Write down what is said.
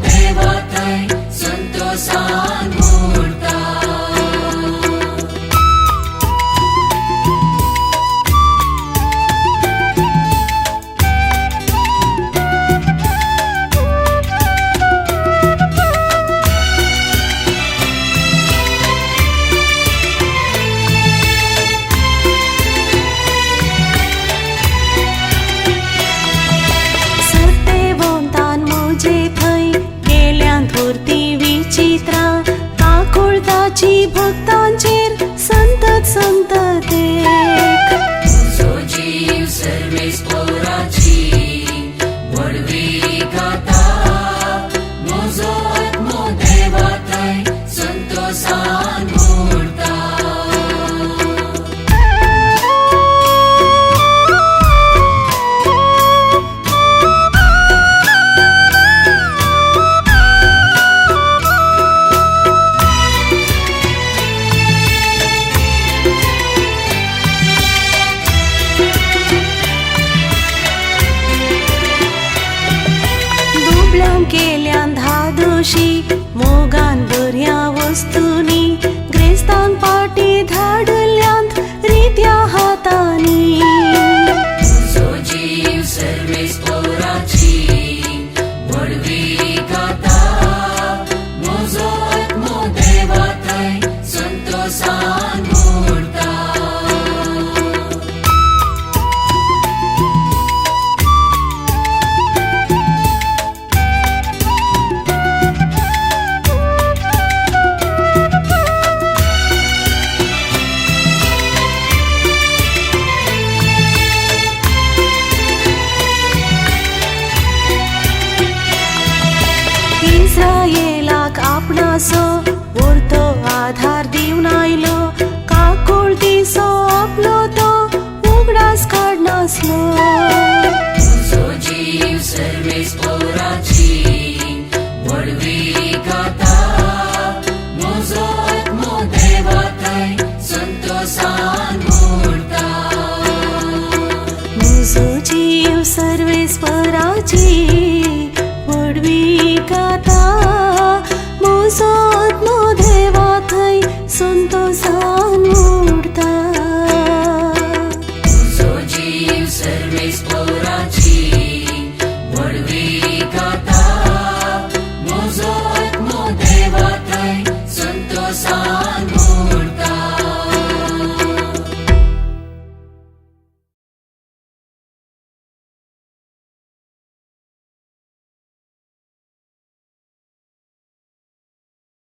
देवातय संतोषान मूर्ता भक्तांचेर संतत संततेक तुझो जीव सर्वेस पौराची वडवी गाता म्हजो आत्मो देवातय संतोषान मूर्ता केल्यान धादोशी मोगान बऱ्या वस्तुनी ग्रेस्तांक पाटी धाडल्यांत रित्या हातांनी तुझो जीव सर्वेस पौराची वडवी गाता म्हजो आत्मो देवातय संतोषान मूर्ता इस्रायेलाक आपणाचो व्हरतो आधार दिवन आयलो काकुळतीचो आपलो तो उगडास काडनासलो तुझो जीव सर्वेस पौराची